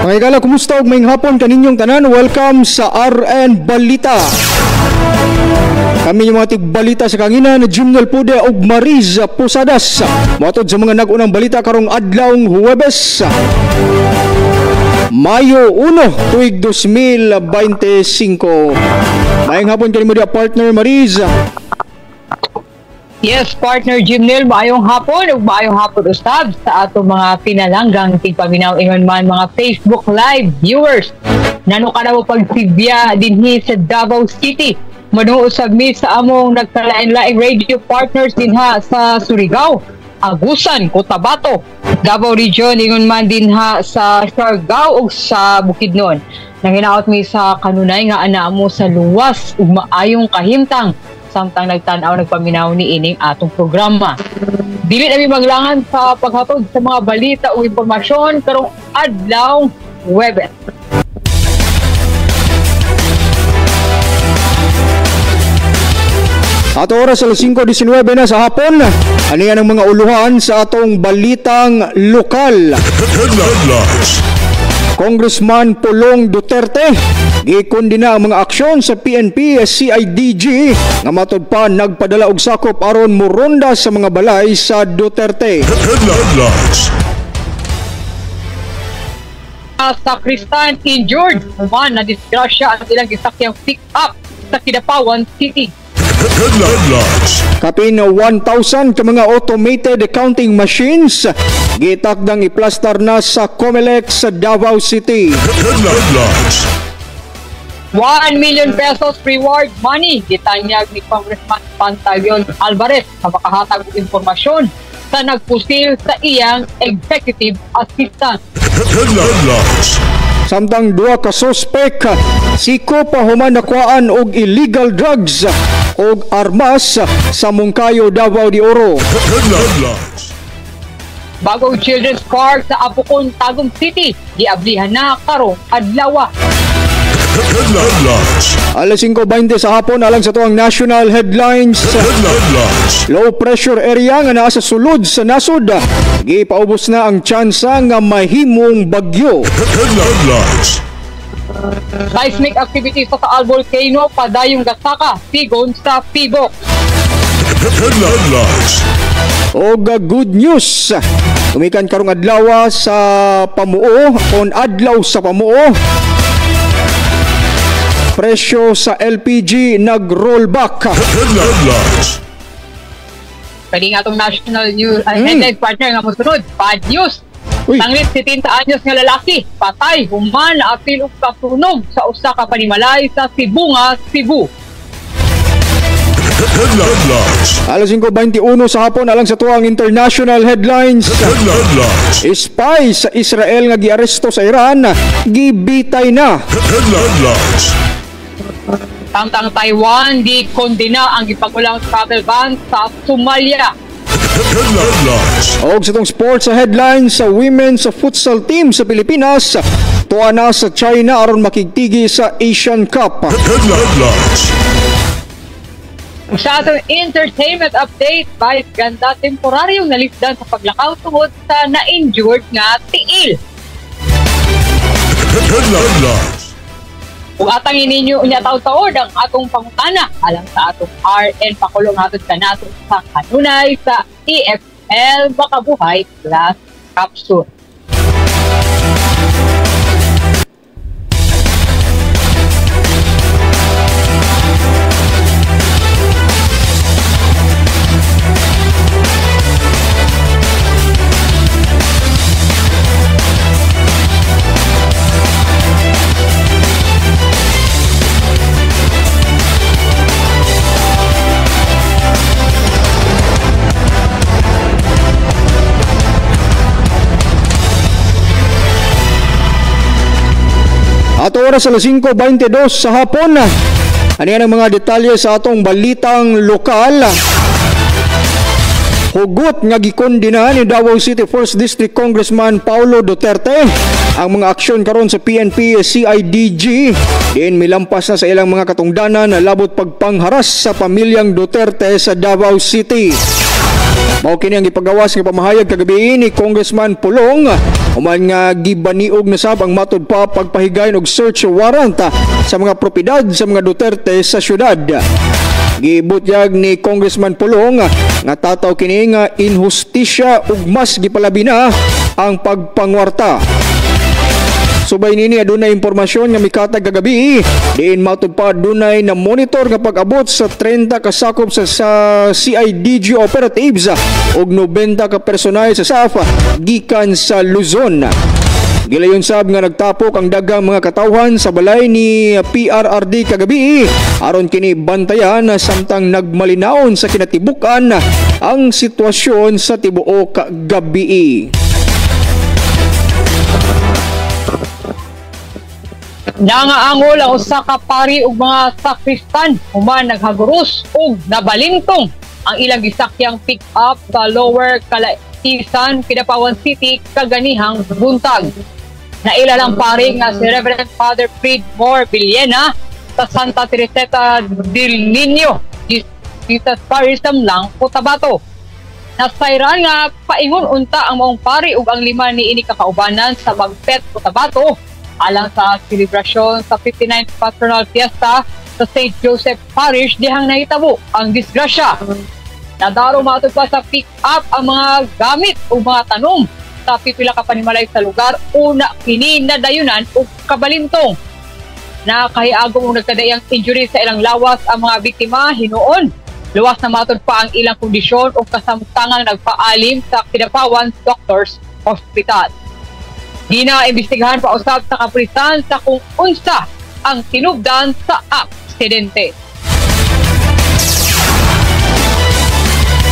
Mga igala, kumusta og maayong hapon kaninyong tanan? Welcome sa RN Balita. Kami yung mga tigbalita sa kanginan, Jumnel Pude og Mariz Posadas. Matod sa mga nag-unang balita karong adlawng Huwebes, Mayo 1, tuig 2025. Maayong hapon kanimo dia partner Mariz. Yes, partner Jimnel, maayong hapon ug maayong hapon usab sa ato mga pinalanggang tigpaminaw ingon man mga Facebook Live viewers. Nano ka na mo pagsibya dinhi sa Davao City. Manuusab mi sa among nagkalain-laing radio partners dinha sa Surigao, Agusan, Cotabato, Davao Region ingon man dinha sa Siargao ug sa Bukidnon. Nanginaot mi sa kanunay nga ana mo sa luwas ug maayong kahimtang samtang nagtanaw nagpaminaw ni ining atong programa. Dili na mi maglangan sa paghatod sa mga balita o impormasyon karong adlaw Huwebes. Ato oras alas 5:19 na sa hapon. Ano yan ang mga uluhan sa atong balitang lokal? Congressman Pulong Duterte gikondina ang mga aksyon sa PNP CIDG nga matod pa nagpadala og sakop aron moronda sa mga balay sa Duterte. Sa Kristan injured man na disgrasya ang ilang gisakyang pick-up sa Kidapawan City. Kapin 1,000 ka mga automated counting machines gitakdang iplastar na sa Comelec sa Davao City. 1 million pesos reward money gitanyag ni Congressman Pantaleon Alvarez sa makahatag og impormasyon sa nagpusil sa iyang executive assistant. Samtang duha ka suspek siko pa human nakuhaan og illegal drugs og armas sa Mungkayo, Davao de Oro. Bagong children's park sa Apukon, Tagum City giablihan na karong adlaw. Alas 5:20 sa hapon alang sa tuwang national headlines. Low pressure area nga naa sa sulod sa nasod gipaubos na ang tsansa nga mahimong bagyo. Seismic activity sa Taal Volcano padayong gasaka sigon sa Tibok. O good news, tumikan karong adlaw sa pamuo on adlaw sa pamuo. Presyo sa LPG nag-rollback. Kani nga itong national news headline partner nga mosunod, bad news. Tanglit 70 anyos nga lalaki, patay, human na apil og kasunog sa usa ka panimalay sa Sibunga, Cebu. Alas 5:21 sa hapon alang sa tuwang international headlines. Spy sa Israel nga giaresto sa Iran gibitay na. Samtang Taiwan di kondena ang gipagulang travel ban sa Somalia. Og sa itong sports sa headlines sa women's futsal team sa Pilipinas tuwa na sa China aron makigtigi sa Asian Cup. Sa atong entertainment update, bahit ganda temporaryong nalifdan sa paglakaw tungod sa na-injured nga tiil. Kung atang ininyo unya taod-taod ang atong pangutana alang sa atong RN pakulong hatod kanato sa kanunay sa EFL Makabuhay Plus Capsule. Ato oras alas 5:22 sa hapon. Ano yan ang mga detalye sa atong balitang lokal? Hugot nga gikondina ni Davao City 1st District Congressman Paulo Duterte ang mga aksyon karon sa PNP CIDG. Diin milampas na sa ilang mga katungdanan na labot pagpangharas sa pamilyang Duterte sa Davao City. Mao kini ang ipagawas nga pamahayag kagabi ni Congressman Pulong human nga gibaniog na sab ang matud pa pagpahigayon og search warrant sa mga propiedad sa mga Duterte sa syudad. Gibutyag ni Congressman Pulong nga tataw kini nga inhustisya ug mas gipalabi na ang pagpangwarta. Subay nini adunay impormasyon nga mikatag kagabi diin matud pa adunay na monitor nga pag-abot sa 30 ka sakop sa CIDG operatives ug 90 ka personel sa SAF gikan sa Luzon. Gilayon sab nga nagtapok ang daghang mga katawhan sa balay ni PRRD kagabi aron kini bantayan samtang nagmalinaon sa kinatibukan ang sitwasyon sa tibuok gabi. Nangaangol ang usa ka pari ug mga sakristan human naghaguros ug nabalintong ang ilang gisakyang pick-up sa Lower Calaisan, Kidapawan City kaganihang buntag. Nailalang pari nga si Reverend Father Fredmore Villena sa Santa Teresita del Niño, Jesus Parish lang, Cotabato. Nasayran nga paingon unta ang maong pari ug ang lima ni ini kakaubanan sa Magpet, Cotabato alang sa selebrasyon sa 59th Patronal Fiesta sa St. Joseph Parish dihang nahitabo ang disgrasya. Nadaro matod pa sa pick-up ang mga gamit o mga tanom sa pipila ka panimalay sa lugar. Una kini nadayunan o kabalintong. Nakahiagong nagkadayang injury sa ilang lawas ang mga biktima hinuon. Luwas na matod pa ang ilang kondisyon o kasamtangang nagpaalim sa Kidapawan Doctors Hospital. Di na imbestigahan pa usab sa kapulisan sa kung unsa ang tinubdan sa aksidente.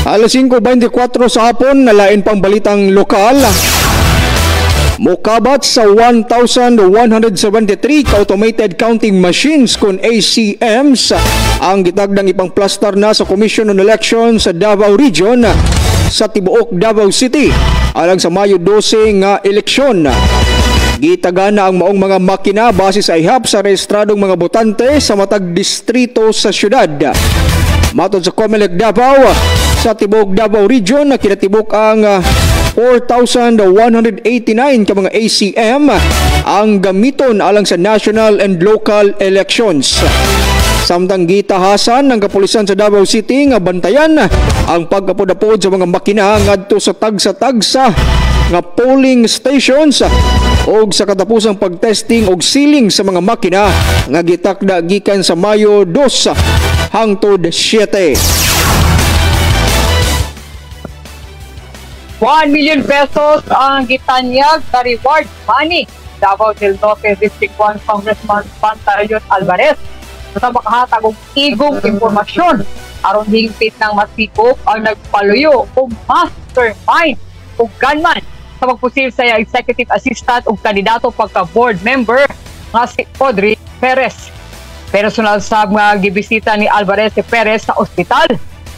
Alas 5:24 sa hapon, nalain pang balitang lokal. Mokabat sa 1,173 ka-automated counting machines kun ACMs ang gitagdang ipang-plastar na sa Commission on Elections sa Davao Region sa tibuok Davao City alang sa Mayo 12 nga eleksyon. Gitagana ang maong mga makina base sa ihap sa rehistradong mga botante sa matag distrito sa syudad. Matod sa COMELEC Davao, sa tibuok Davao Region na kinatibok ang 4,189 ka mga ACM ang gamiton alang sa national and local elections. Samtang gitahasan ng kapulisan sa Davao City nga bantayan ang pagkapod-apod sa mga makina ngadto sa tagsa-tagsa nga polling stations o sa katapusang pagtesting og siling sa mga makina nga gitakda gikan sa Mayo 2 hangtod 7. 1 million pesos ang gitanyag sa reward money. Davao del Norte District 1 Congressman Pantaleon Alvarez sa makahatag og igong impormasyon aron hingpit ng masikop ang nagpaluyo o mastermind o gunman sa pagpusil sa executive assistant o kandidato pagka-board member nga si Audrey Perez. Personal sab nga gibisita ni Alvarez si Perez sa ospital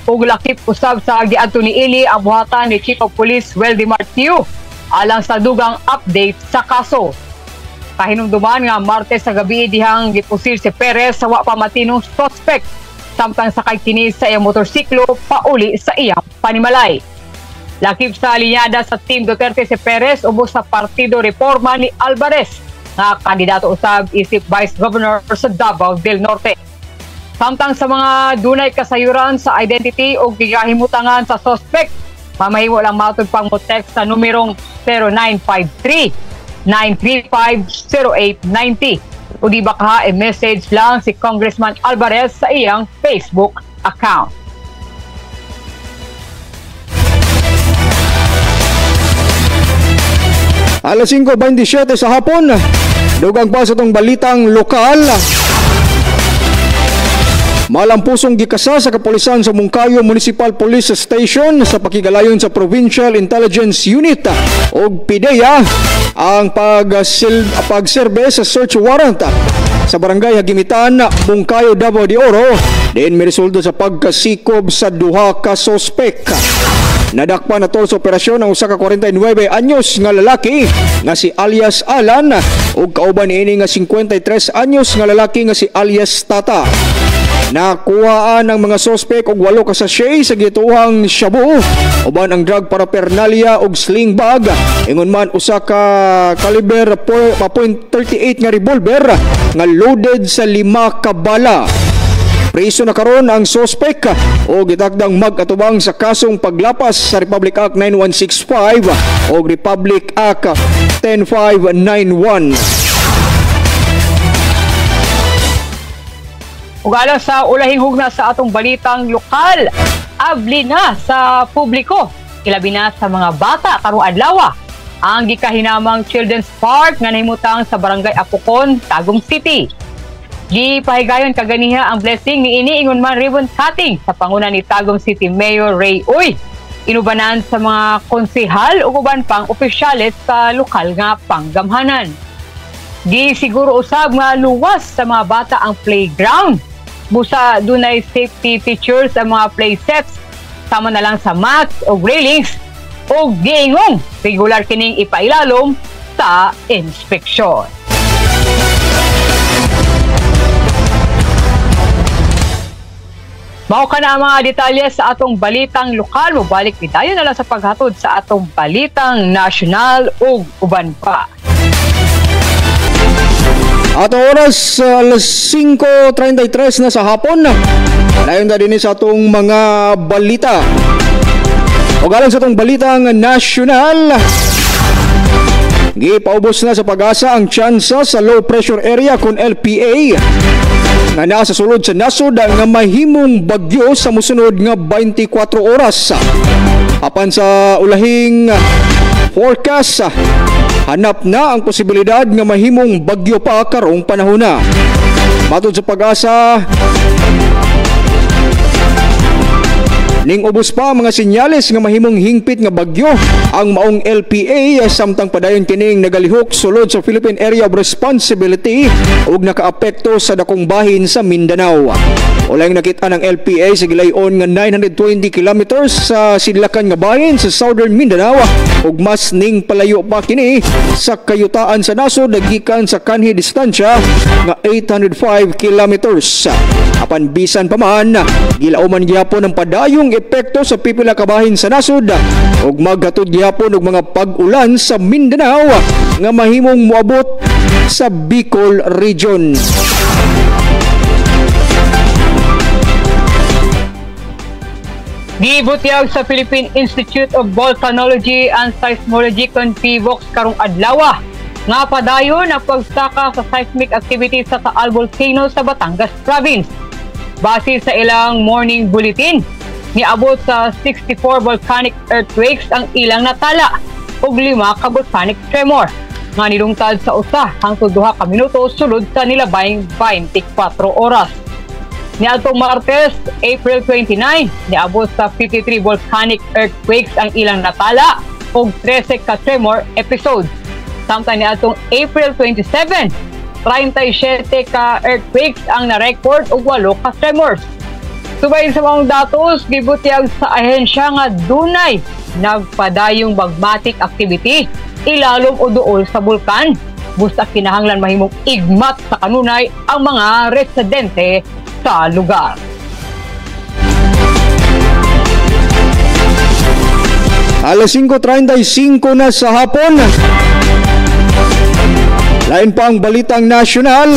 ug lakip usab sa giadto ni Ili ang buhatan ni Chief of Police Weldemar Tiu alang sa dugang update sa kaso. Kahinumduman nga Martes sa gabi dihang gipusil si Perez sa wa pa matinong suspect samtang sakay kini sa iyang motorsiklo pauli sa iyang panimalay. Lakip sa linyada sa Team Duterte si Perez ubos sa Partido Reforma ni Alvarez nga kandidato usab isip Vice Governor sa Davao del Norte. Samtang sa mga dunay kasayuran sa identity o gigahimutangan sa suspect, mamahimo lang matod pang mo-text sa numerong 0953-935-0890 o di baka i-message lang si Congressman Alvarez sa iyang Facebook account. Alas 5:27 sa hapon, dugang pa sa itong balitang lokal. Malampusong gikasa sa kapulisan sa Mungkayo Municipal Police Station sa pakigalayon sa Provincial Intelligence Unit o PIDEA ang pagserbe sa search warrant sa barangay Hagimitan, Mungkayo, Davao de Oro. Diin may resulta sa pagkasikob sa duha ka sospek. Nadakpan na tol sa operasyon ang usa ka 49 anyos nga lalaki nga si alias Alan ug kauban niini nga 53 anyos nga lalaki nga si alias Tata. Nakuhaan ang mga suspek og 8 ka sachet sa gituhang shabu uban ang drug paraphernalia og sling bag. Ingon man usa ka caliber .38 nga revolver nga loaded sa 5 ka bala. Priso na karon ang suspek o gidagdang mag-atubang sa kasong paglapas sa Republic Act 9165 o Republic Act 10591. Ugala sa ulahing hugna sa atong balitang lokal, abli na sa publiko, ilabi na sa mga bata karong adlaw ang gikahinamang Children's Park nga nahimutang sa Barangay Apocon, Tagum City. Gipahigayon kaganiha ang blessing ni ingon man ribbon cutting sa panguna ni Tagum City Mayor Ray Uy. Inubanan sa mga konsehal ug uban pang opisyales sa lokal nga panggamhanan. Gisiguro usab nga luwas sa mga bata ang playground. Busa dunay safety features ang mga play sets, sama na lang sa mats o railings o giingong regular kining ipailalom sa inspeksyon. Mao ka na ang mga detalye sa atong balitang lokal. Mubalik bidayon na lang sa paghatod sa atong balitang nasyonal ug uban pa. Ato oras alas 5:33 na sa hapon. Dayon na din sa atong mga balita. O galing sa atong balitang nasyonal. Gipaubos na sa pag-asa ang tsansa sa low pressure area kon LPA nga naa sa sulod sa nasod nga mahimong bagyo sa mosunod nga 24 oras. Apan sa ulahing forecast, hanap na ang posibilidad nga mahimong bagyo pa karong panahon na. Matod sa pag-asa, ning ubos pa mga senyales nga mahimong hingpit nga bagyo ang maong LPA samtang padayon kining nagalihok sulod sa Philippine Area of Responsibility ug nakaapekto sa dakong bahin sa Mindanao. Ulayng nakita ng LPA sa gilayon nga 920 kilometers sa sidlakan nga bahin sa Southern Mindanao ug mas ning palayo pa kini sa kayutaan sa nasod gikan sa kanhi distansya nga 805 kilometers. Apan bisan pa man, gilauman gyapon ang padayong epekto sa pipila ka bahin sa nasod ug maghatod gyapon og mga pag-ulan sa Mindanao nga mahimong moabot sa Bicol region. Gibutyag sa Philippine Institute of Volcanology and Seismology kon PVOX karong adlaw nga padayon ang pagsaka sa seismic activity sa Taal Volcano sa Batangas Province. Base sa ilang morning bulletin, niabot sa 64 volcanic earthquakes ang ilang natala ug 5 ka volcanic tremor nga nilungtad sa usa hangtod 2 ka minuto sulod sa nilabayng 24 oras. Niadtong Martes, April 29, niabot sa 53 volcanic earthquakes ang ilang natala ug 13 ka tremor episodes. Samtang niadtong April 27, 37 ka earthquakes ang na-record ug 8 ka tremors. Subay sa mga datos, gibutyag sa ahensya nga dunay nagpadayong magmatic activity ilalom o duol sa bulkan. Busta kinahanglan mahimong igmat sa kanunay ang mga residente sa lugar. Alas 5:35 na sa hapon. Lain pa ang balitang nasyonal.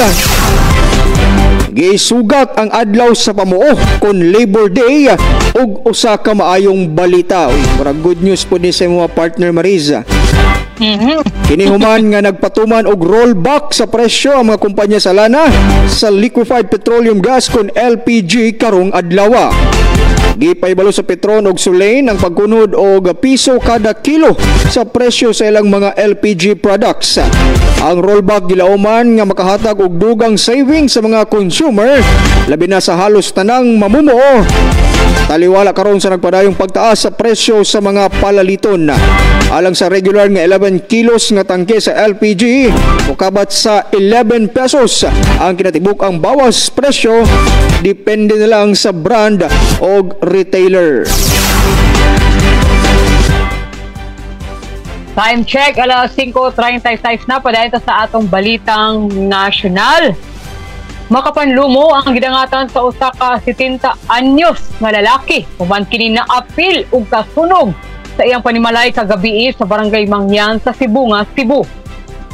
Gisugat ang adlaw sa pamuo kon Labor Day ug usa ka maayong balita. Uy, para good news po ni sa mga partner Mariza. Kinihuman nga nagpatuman og rollback sa presyo ang mga kumpanya sa lana sa liquefied petroleum gas kon LPG karong adlaw. Gipaibalo sa Petron og Sulain ang pagkunod og piso kada kilo sa presyo sa ilang mga LPG products. Ang rollback gilauman nga makahatag og dugang saving sa mga consumer labi na sa halos tanang mamumuo. Taliwala karon sa nagpadayong pagtaas sa presyo sa mga palaliton. Alang sa regular nga 11 kilos nga tangke sa LPG, mukabat sa 11 pesos ang kinatibuk ang bawas presyo, depende na lang sa brand o retailer. Time check, alas 5:36 na, padayon sa atong balitang nasyonal. Makapanlumo ang gidangatan sa usa ka 70 anyos nga lalaki human kini na apil ug kasunog sa iyang panimalay kagabi sa barangay Mangyan sa Cebu nga Cebu.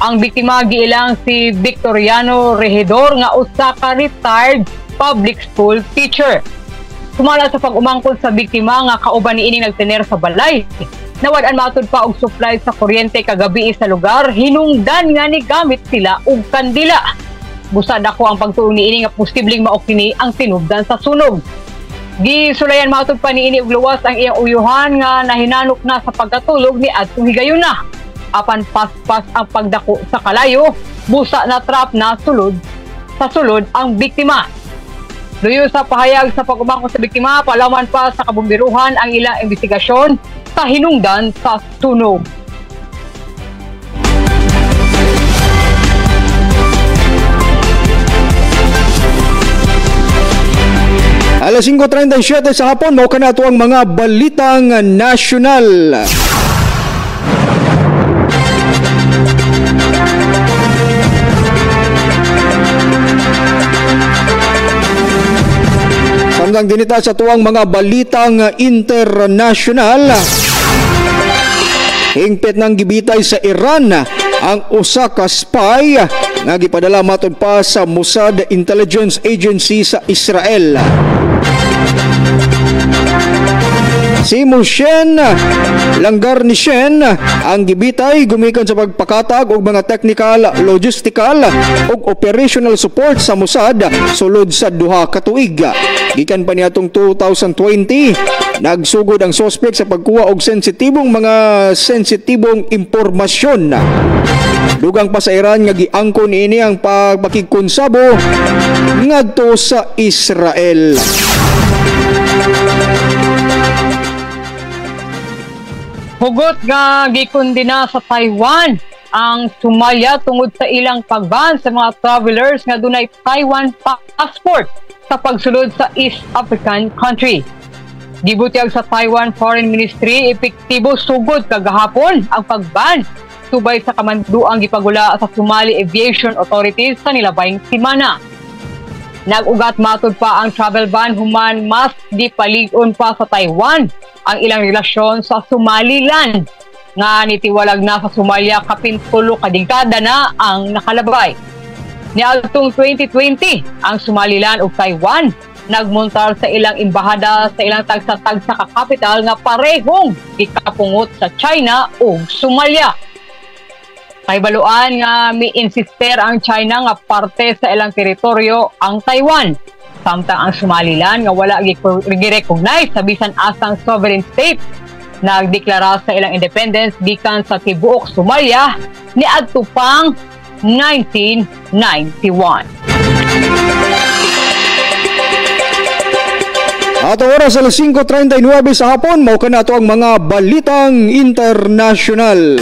Ang biktima giilang si Victoriano Regidor nga usa ka retired public school teacher. Sumala sa pag-umangkon sa biktima nga kauban niini nagtener sa balay. Nawad-an matud pa og supply sa kuryente kagabi sa lugar, hinungdan nga ni gamit sila og kandila. Busad ako ang pagtuon niini nga posibleng mao kini ang tinubdan sa sunog. Gisulayan matud pa niini og luwas ang iyang uyuhan nga nahinanok na sa pagkatulog ni adtong higayuna. Apan paspas ang pagdako sa kalayo, busa na trap na sulod ang biktima. Luyo sa pahayag sa pag-umangkon sa biktima, palaman pa sa kabumbiruhan ang ilang investigasyon sa hinungdan sa sunog. Alas 5:37 sa hapon, mao kana ato ang mga balitang nasyonal. Samtang dinita sa tuwang mga balitang internasyonal, hingpit ng gibitay sa Iran ang usa ka spy nga gipadala matud pa sa Mossad Intelligence Agency sa Israel. Si Moshen Langgarnishen ang gibitay gumikan sa pagpakatag og mga technical, logistical ug operational support sa Mossad sulod sa duha ka tuig. Gikan pa niadtong 2020, nagsugod ang suspect sa pagkuha og sensitibong impormasyon. Dugang pa sa Iran nga giangkon ini ang pagpakigkonsabo ngadto sa Israel. Hugot nga gikondena sa Taiwan ang Somalia tungod sa ilang pagban sa mga travelers nga dunay Taiwan passport sa pagsulod sa East African country. Gibutyag sa Taiwan Foreign Ministry, epektibo sugod kagahapon ang pagban subay sa kamanduang gipagula sa Somali Aviation Authorities sa nilabayng semana. Nag-ugat matud pa ang travel ban human mas gipalig-on pa sa Taiwan ang ilang relasyon sa Somaliland nga nitiwalag na sa Somalia kapin 10 kadekada na ang nakalabay. Niadtong 2020, ang Somaliland ug Taiwan nagmontar sa ilang embahada sa ilang tagsa-tagsa ka kapital nga parehong gikapungot sa China ug Somalia. Kay baluan nga mi-insister ang China nga parte sa ilang teritoryo ang Taiwan. Samtang ang Somaliland nga wala gi-recognize sa bisan asang sovereign state, nagdeklara sa ilang independence gikan sa tibuok Somalia niadto pang 1991. Ato oras alas 5:39 sa hapon, mao kana ato ang mga balitang internasyonal.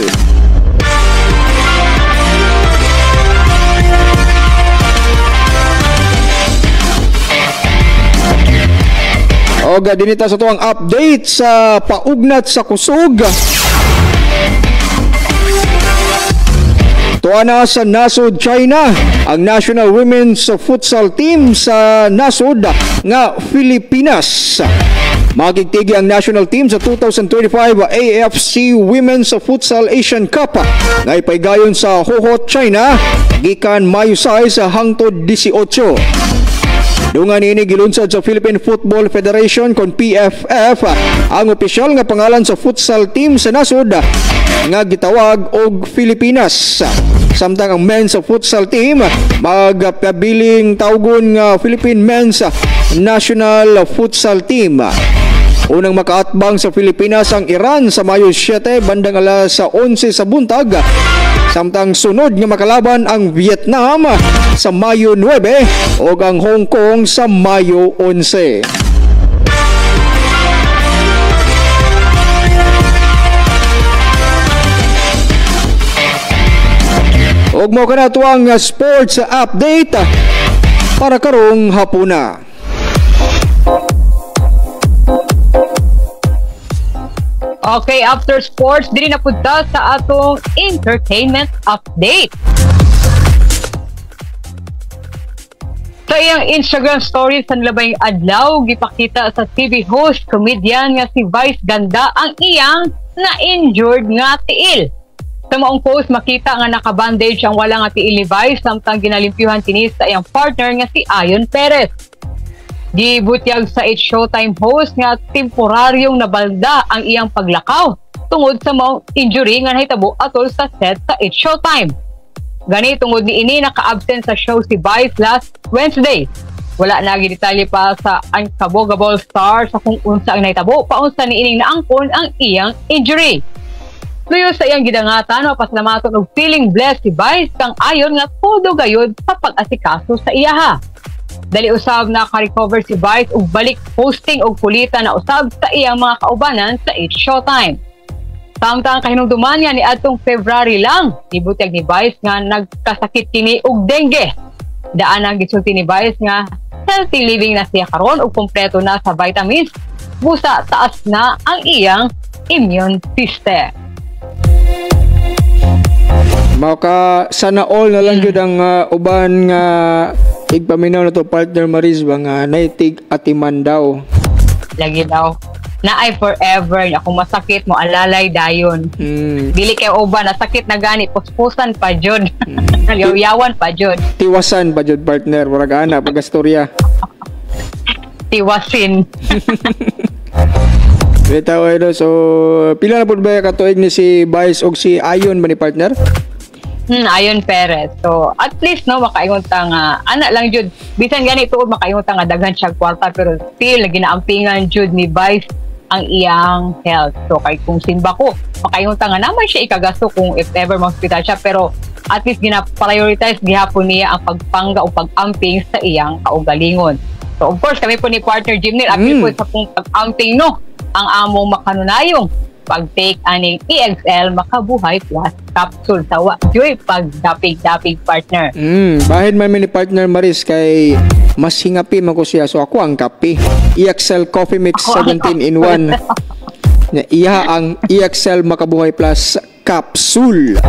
O dinita sa tuwang update sa paugnat sa kusog. Tuana sa nasod China ang National Women's Futsal Team sa nasod nga Pilipinas. Magigtigi ang national team sa 2025 AFC Women's Futsal Asian Cup nga ipaygayon sa Hohhot, China gikan Mayo 6 hangtod 18. Dungan ini gilunsad sa Philippine Football Federation kon PFF ang opisyal nga pangalan sa futsal team sa nasod nga gitawag og Pilipinas. Samtang ang men's futsal team magpabiling tawgon nga Philippine Men's National Futsal Team. Unang makaatbang sa Pilipinas ang Iran sa Mayo 7 bandang alas 11 sa buntag. Samtang sunod nga makalaban ang Vietnam sa Mayo 9 o ang Hong Kong sa Mayo 11. Og mo kana tuang sports update para karong hapuna. Okay, after sports, dili na punta sa atong entertainment update. iyang Instagram story sa nilabay adlaw, gipakita sa TV host, comedian nga si Vice Ganda ang iyang na-injured nga tiil. Sa maong post, makita nga nakabandage ang wala nga tiil ni Vice samtang ginalimpyuhan tinis sa iyang partner nga si Ayon Perez. Gibutyag sa It's Showtime host nga temporaryong nabalda ang iyang paglakaw tungod sa maong injury nga nahitabo atol sa set sa It's Showtime. Gani tungod ni ini naka-absent sa show si Vice last Wednesday. Wala na gidetalye pa sa unkabogable star sa kung unsa ang nahitabo paunsa ni ining naangkon ang iyang injury. Luyo sa iyang gidangatan o paslamaton og feeling blessed si Vice kang ayon nga todo gayud sa pag-asikaso sa iyaha. Dali usab na ka-recover si Vice ug balik hosting og kulita na usab sa iyang mga kaubanan sa It's Showtime. Samtang kahinungduman niya ni adtong February lang, ibutyag ni Vice nga nagkasakit kini og dengue. Daan ang gisulti ni Vice nga healthy living na siya karon ug kompleto na sa vitamins. Busa taas na ang iyang immune system. Maka sana all na lang jud ang uban nga igpaminaw na to partner Maris ba nga naitig atiman daw. Lagi daw. Na ay forever na kung masakit mo alalay dayon. Dili kay uban na sakit na gani puspusan pa jud. Yawan pa jud. Tiwasan pa jud partner murag ana pagastorya. Tiwasin. Bitaw ay so pila na pud ba ka tuig ni si Vice og si Ayon ba ni partner? Ayon Perez. So, at least, no, makaingon ta nga, ana lang jud, bisan gani tuod makaingon ta nga daghan siya kwarta, pero still, ginaampingan jud ni Vice ang iyang health. So, kay kung simba ko, makaingon ta nga naman siya ikagasto kung if ever ma-hospital siya, pero at least gina-prioritize gihapon niya ang pagpangga o pag-amping sa iyang kaugalingon. So, of course, kami po ni partner Jimnil, apil po sa pong pag-amping, no, ang among makanunayong pag-take aning EXL Makabuhay Plus capsule sa joy pag-dapig-dapig partner. Bahid man ni partner Maris kay mas hingapi man ko siya. So ako ang kape. EXL Coffee Mix 17 in 1. Iya ang EXL Makabuhay Plus capsule.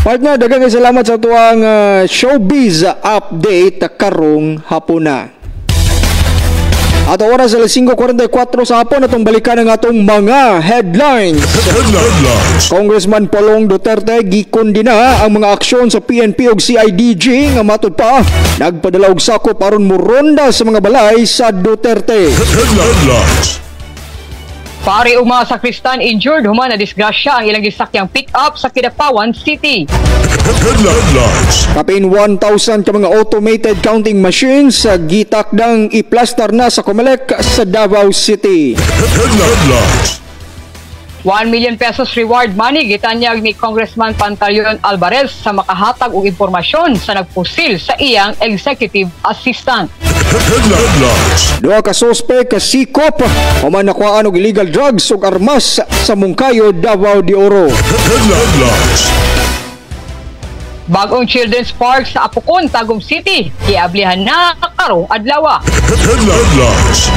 Partner, daghang salamat sa tuwang showbiz update karong hapuna. At oras alas 5:44 sa hapon atong balikan ang atong mga headlines. Congressman Polong Duterte gikondina ang mga aksyon sa PNP ug CIDG nga matud pa nagpadala og sakop aron moronda sa mga balay sa Duterte. Pari uma sa Kristan injured human na disgrasya ang ilang gisakyang pick-up sa Kidapawan City. Kapin 1,000 ka mga automated counting machines sa gitakdang iplastar na sa Comelec sa Davao City. 1 million pesos reward money gitanyag ni Congressman Pantaleon Alvarez sa makahatag og impormasyon sa nagpusil sa iyang executive assistant. Duha ka suspek ka sikop human nakuhaan og illegal drugs ug armas sa Mungkayo, Davao de Oro. Bagong Children's Park sa Apukon, Tagum City, giablihan na karong adlaw.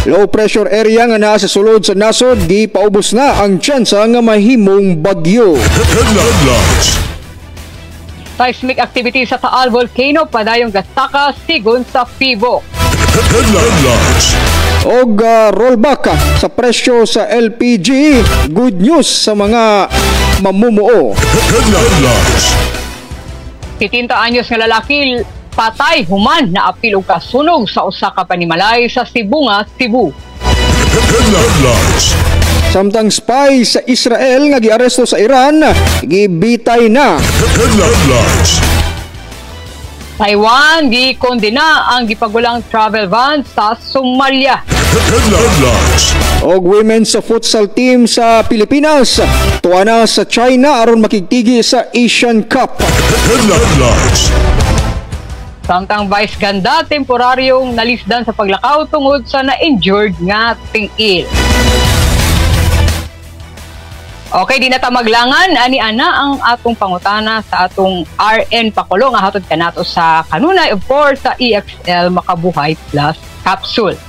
Low pressure area nga naa sa sulod sa nasod, di paubos na ang tsansa nga mahimong bagyo. Seismic activity sa Taal Volcano, padayong gasaka, sigon sa Fibo. Og rollback sa presyo sa LPG, good news sa mga mamumuo. 70 anyos nga lalaki patay human na apil og kasunog sa usa ka panimalay sa Sibunga, Cebu. Samtang spy sa Israel nga giaresto sa Iran, gibitay na. Taiwan gikondena ang gipagulang travel ban sa Somalia. Og women sa futsal team sa Pilipinas tuwa na sa China aron makigtigi sa Asian Cup. Samtang Vice Ganda temporaryong nalisdan sa paglakaw tungod sa na-injured nga tingil. Okay, di na ta maglangan ani ana ang atong pangutana sa atong RN Pakulo nga hatod kanato sa kanunay of course sa EXL Makabuhay Plus capsule.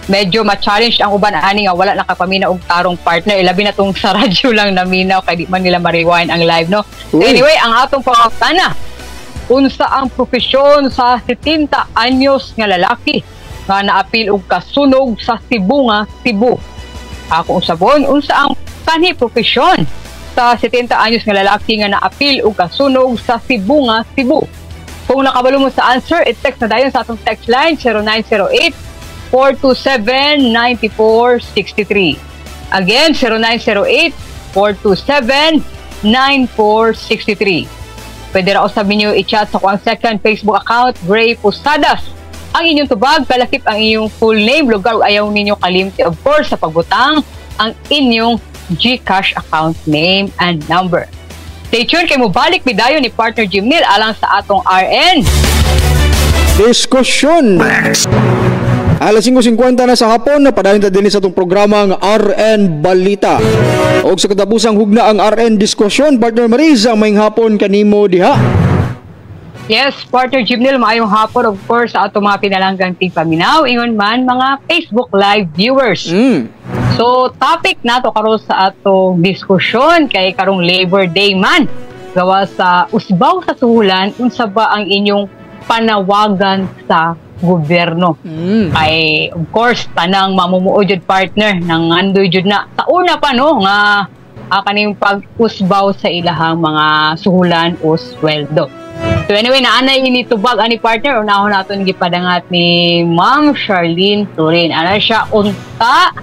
Medyo ma-challenge ang uban ani nga wala nakapaminaw og tarong partner, ilabi na tong sa radyo lang naminaw kay di man nila ma-rewind ang live, no. So anyway, ang atong pangutana, unsa ang profesyon sa 70 anyos nga lalaki nga naapil og kasunog sa Cebu nga Cebu. Ako usabon, unsa ang kanhi profesyon sa 70 anyos nga lalaki nga naapil og kasunog sa Cebu nga Cebu? Kung nakabalo mo sa answer, i-text na dayon sa atong text line 0908-427-9463. Again, 0908-427-9463. Pwede ra usab ninyo i-chat sa kuang second Facebook account, Gray Posadas. Ang inyong tubag, kalakip ang inyong full name, lugar ug ayaw ninyo kalimti of course sa pagbutang ang inyong GCash account name and number. Stay tuned kay mo balik bidayon ni partner Jimnil alang sa atong RN Diskusyon. Alas 5:50 na sa hapon, napadayon ta din sa itong programang RN Balita. O sa katapusang hugna ang RN Diskusyon, partner Mariza, maying hapon kanimo diha. Yes, partner Jimnil, maayong hapon of course sa atong mga pinalanggang tigpaminaw, ingon man mga Facebook Live viewers. So, topic nato karon sa atong diskusyon kay karong Labor Day man. Gawa sa usbaw sa suhulan, unsa ba ang inyong panawagan sa gobyerno? Kay, of course, tanang mamumuo jud partner nang andoy jud na. Sa una pa no, nga kaning pag-usbaw sa ilahang mga suhulan o sweldo. So anyway, naanay ini tubag ani partner, unahon naton gipadangat ni Ma'am Charlene Turin. Ana siya, unta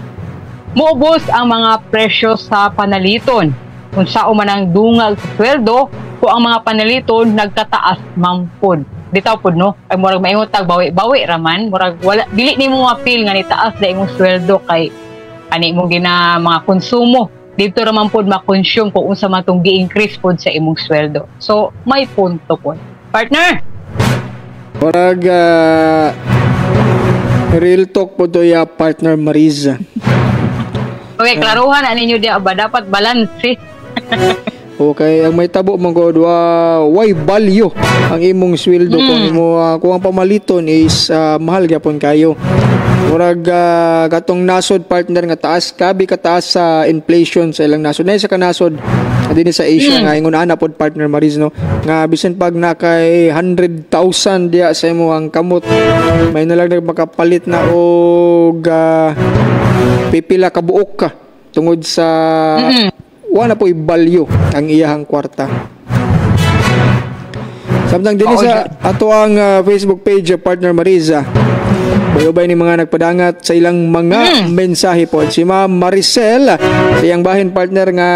muubos ang mga presyo sa panaliton. Kung sao man ang dungal sa sweldo, kung ang mga panaliton nagkataas mampod. Ditaw pod no, ay murag maingon tag bawi-bawi raman, murag wala dili nimo ma-feel nga ni taas da imong sweldo kay ani imong gina mga konsumo. Dito raman pod ma-consume kung unsa man tong gi-increase pod sa imong sweldo. So may punto pod. Partner. Murag real talk po to ya partner Mariza. Okay, klaruhan na ninyo diya ba? Dapat balance. Okay, ang may tabo man ko, why value ang imong sweldo kung ang pamaliton is mahal gyapon kayo. Murag katong nasod partner nga taas, kabi kataas sa inflation sa ilang nasod. Nay sa kanasod dinhi sa Asia nga ingon ana pod partner Mariz no, nga bisan pag na kay 100,000 diya sa imo ang kamot, may nalang makapalit na og pipila ka buok ka tungod sa wala po i-value ang iyahang kwarta. Samtang din sa ato ang Facebook page partner Mariza, bayobay ni mga nagpadangat sa ilang mga mensahe po. Si Ma'am Maricel, siyang bahin partner nga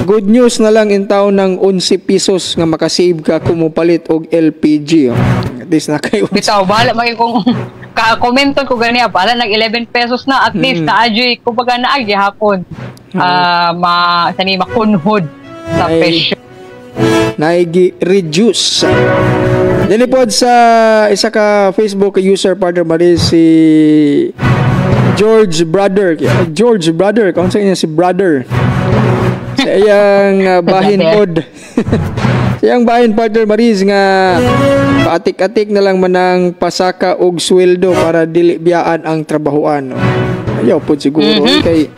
good news na lang in taon ng 11 pesos nga makasave ka kumupalit og LPG. At least na kayo. Bitaw, bahala maging kung ka-commenton ko ganiya, bahala nag 11 pesos na at least na ajoy kumbaga na agi hapon. Makunhod sa presyo. Naigi-reduce. Dili po sa isa ka Facebook user partner Maris, si George Brother, kung sa niya si Brother. Sa iyang bahin pod. Sa iyang bahin partner Maris nga paatik-atik na lang manang pasaka og sweldo para dili biyaan ang trabahoan. Ayaw po siguro kay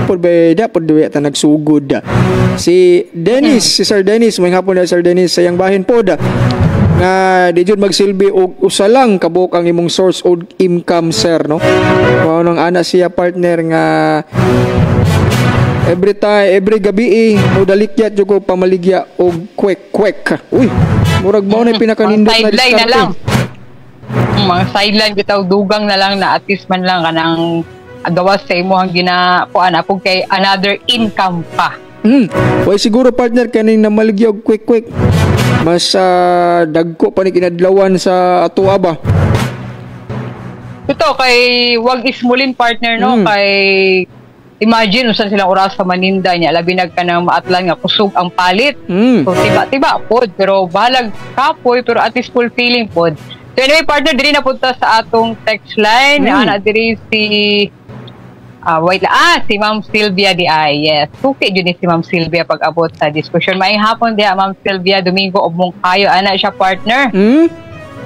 pod ba dapat duwi ta nagsugod. Si Dennis, si Sir Dennis, may hapon na Sir Dennis sa iyang bahin pod nga di jud magsilbi og usa lang kabuok ang imong source of income sir no. Mao nang ana siya partner nga every gabi modalikyat jud ko pamaligya og kwek. Uy, murag mao na pinakanindot na diskarte. Mga sideline bitaw dugang na lang na at least man lang kanang gawas sa imo ang ginakuan apog kay another income pa. Way siguro partner kaning namaligya og quick. Mas dagko pa ni kinadlawan sa atoa ba. Ito kay wag ismulin partner no, kay imagine usan silang oras sa maninda niya labi nagkanang maatlan nga kusog ang palit. So tiba pod pero balag kapoy pero at least fulfilling pod. So anyway partner, diri na punta sa atong text line. Ana diri si si Ma'am Sylvia di ay. Yes. Suki jud ni si Ma'am Sylvia pag abot sa diskusyon. Maayong hapon diha Ma'am Sylvia, Domingo Obmong kayo ana siya partner.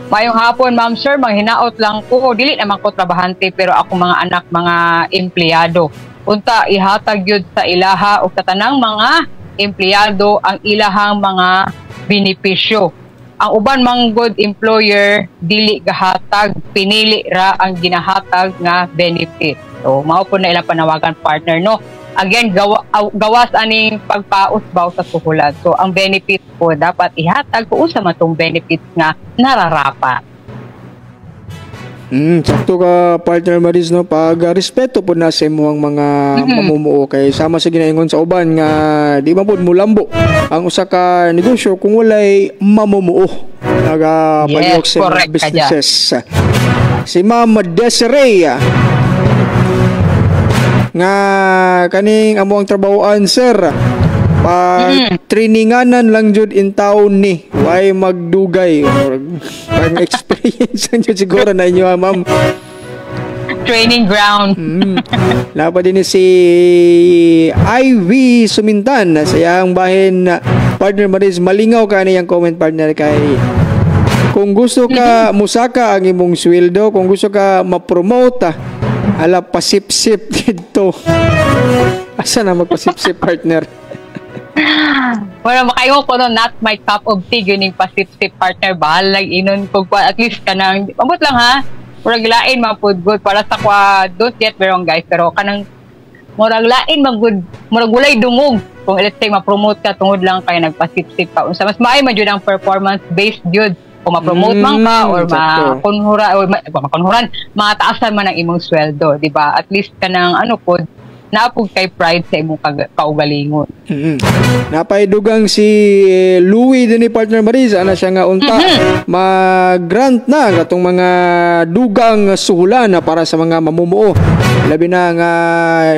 Maayong hapon Ma'am Sir, manghinaot lang ko. Dili naman ko trabahante pero ako mga anak mga empleyado. Unta ihatag yun sa ilaha o sa tanang mga empleyado ang ilahang mga benepisyo. Ang uban manggod employer dili gahatag, pinili ra ang ginahatag nga benefit. So mao po na ilang panawagan, partner, no. Again, gawas aning pagpausbaw sa suhulan. So ang benefit po dapat ihatag kung usa man tong benefits nga nararapat. Sakto ka, partner Maris, no? Pag respeto po na sa imuang mga mamumuo, kay sama sa ginaingon sa uban nga di man pud mulambo ang usa ka negosyo kung walay mamumuo palihok sa mga businesses. Si Ma'am Desiree nga kaning amo ang trabahoan, sir, traininganan lang jud in town ni why magdugay ang experience ang jud siguro na inyo, ma'am. Training ground. Lapa din si Ivy Sumintan sa iyang bahin, partner Maris. Malingaw ka niyang comment, partner, kay kung gusto ka musaka ang imong sweldo, kung gusto ka ma-promote, ala pasip-sip dito. Asa na magpasip-sip, partner? Wala makayo ko no, not my cup of tea yun yung pasip-sip, partner. Bahal lang inon kung at least ka nang mabot lang, ha, murag lain mga food good para sa kwa, don't get me wrong, guys, pero kanang murag lain magud, murag gulay dungog kung let's say ma-promote ka tungod lang kay nagpasip-sip ka. Unsa mas maay man jud ang performance based jud, kung ma-promote man ka or makunhuran mataasan man ang imong sweldo, di ba? At least kanang ano pod napog kay pride sa imong kaugalingon. Napaidugang si Louie din ni partner Marisa na siya nga unta mag-grant na katong mga dugang suhulan para sa mga mamumuo. Labi na nga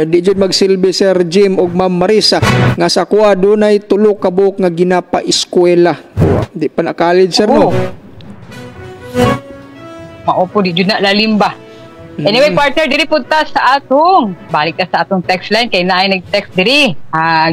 di jud magsilbi Sir Jim ug Ma'am Marisa nga sa kuha dunay tulo ka buok nga ginapa-eskwela. Di pa na college, sir, no? Maupo di jud na lalim ba. Anyway, partner, diri punta sa atong balik ka sa atong text line kay naay nag-text diri.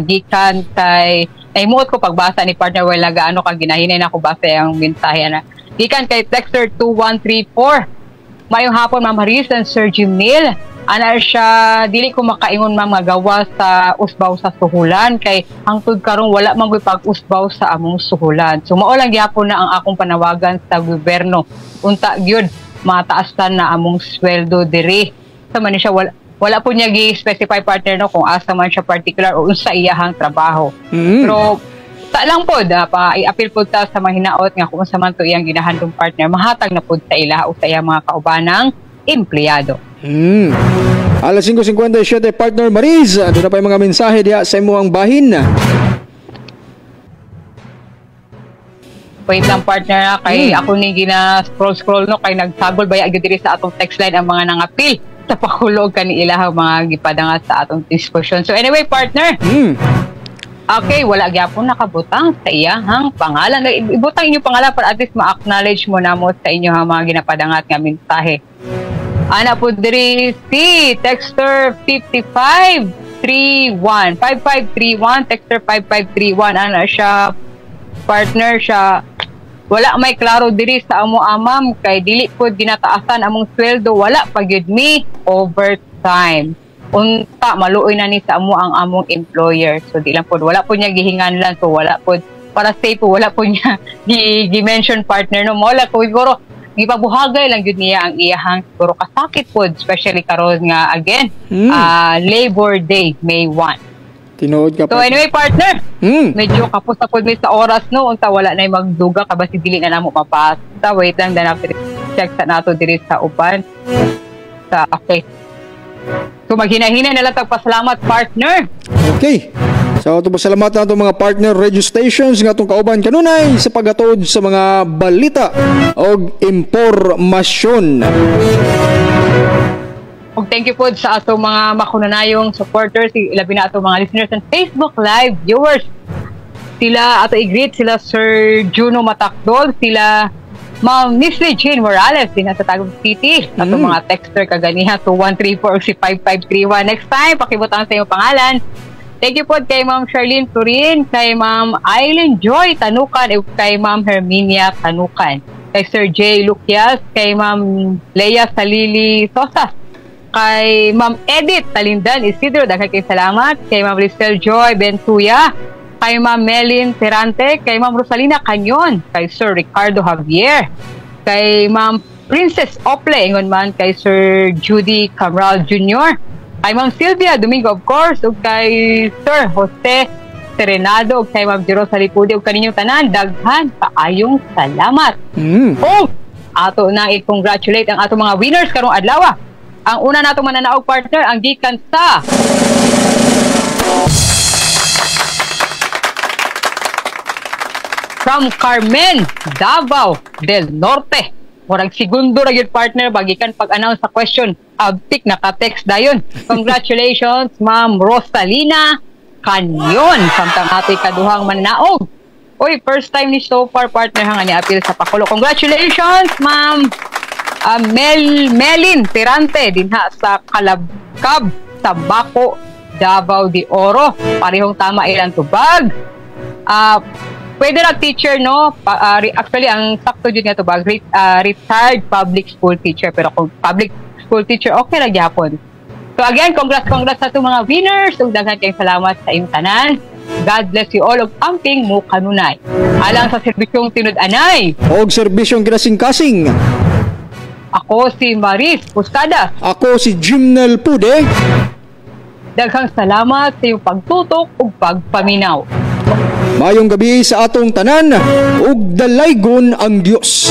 Gikan kay muot ko pagbasa ni partner wala gaano ka ginahinay na ko basa ang mensahe na. Gikan kay texter 2134. Mayong hapon, Ma'am Maris and Sir Jimnil. Ana siya dili ko makaingon mga gawa sa usbaw sa suhulan kay hangtod karon wala man gyud pag-usbaw sa among suhulan. So mao lang gyapon na ang akong panawagan sa gobyerno. Unta gyud mataasan na among sweldo diri. Sa man siya wala po niya gi-specify, partner, no, kung asa man siya particular o unsa iyahang trabaho. Pero ta lang pod i-appeal pod ta sa mga hinaot nga kung unsa man to iyang ginahandong partner mahatag na pod sa ila o sa iyang mga kaubanang empleyado. Alas 5:57, partner Maris, doon na pa yung mga mensahe diya sa imuang bahin. Wait lang, partner, kay ako ni gina-scroll no, kay nagsagol baya gyud diri sa atong text line ang mga nangapil sa pakulog kani ilahang mga gipadangat sa atong diskusyon. So anyway, partner, okay, wala gyapon nakabutang sa iyahang pangalan. Ibutang inyo pangalan para at least ma-acknowledge mo na mo sa inyo ang mga ginapadangat nga mensahe. Ana po diri si texter 5531 texter 5531. Ana siya, partner, siya wala may klaro diri sa amo amam kay dili pod ginataasan among sweldo, wala pa gyud mi overtime. Unta maluoy na ni sa amo ang among employer. So di lang pod wala po niya gihinganlan, so wala pod para safe po wala po niya gi-mention, partner, no. Wala ko siguro gipabuhagay lang gyud niya ang iyahang siguro kasakit pod, especially karon nga again Labor Day, May 1. Tinood ka, so anyway, partner, medyo kapos na po sa oras, no, unta wala na yung magduga kabasi dili na namo mapasta. Wait lang, dan after check sa nato diri sa uban sa okay. So maghina-hina na lang tagpasalamat, partner. Okay, so ito pasalamat na itong mga partner radio stations nga itong kauban kanunay sa paghatod sa mga balita o impormasyon. Og thank you po sa ato mga makunanayong supporters, ilabi na ato mga listeners and Facebook Live viewers. Sila ato i-greet sila Sir Juno Matakdol, sila Ma'am Nisli Jane Morales din sa Tagum City. Ato mga texter kaganiha 2134 o si 5531. Next time pakibutang sa iyong pangalan. Thank you po kay Ma'am Charlene Turin, kay Ma'am Aileen Joy Tanukan, kay Ma'am Herminia Tanukan, kay Sir J. Lucias, kay Ma'am Leia Salili Sosas, kay Ma'am Edith Talindan Isidro, daghang kay salamat, kay Ma'am Lisel Joy Bentuya, kay Ma'am Melin Terante, kay Ma'am Rosalina Canyon, kay Sir Ricardo Javier, kay Ma'am Princess Ople, ingon man kay Sir Judy Camral Jr., kay Ma'am Sylvia Domingo, of course, ug kay Sir Jose Serenado, ug kay Ma'am Jero Salipudi, ug kaninyong tanan, daghan kaayong salamat. O ato na i-congratulate ang ato mga winners karong adlaw. Ang una nato mananaog partner, ang gikan sa from Carmen, Davao del Norte. Murag segundo ra gyud partner bagikan pag-announce sa question. Abtik naka-text dayon. Congratulations Ma'am Rosalina Canyon. Samtang ato'y kaduhang mananaog. Uy, first time ni so far partner hanga ni apil sa Pakulo. Congratulations Ma'am Melin Tirante dinha sa Kalabkab, Tabaco, Davao de Oro. Parehong tama ilang tubag. Pwede na teacher, no? Actually, ang sakto dyan nga tubag, retired public school teacher. Pero kung public school teacher, okay na gyapon. So again, congrats sa itong mga winners. Ug daghan kayong salamat sa iyong tanan. God bless you all of amping mo kanunay. Alang sa serbisyong tinud-anay. Og serbisyong ginasing-kasing. Ako si Maris Puscada. Ako si Jimnel Pude. Daghang salamat sa iyong pagtutok ug pagpaminaw. Mayong gabi sa atong tanan ug dalaygon ang Dios.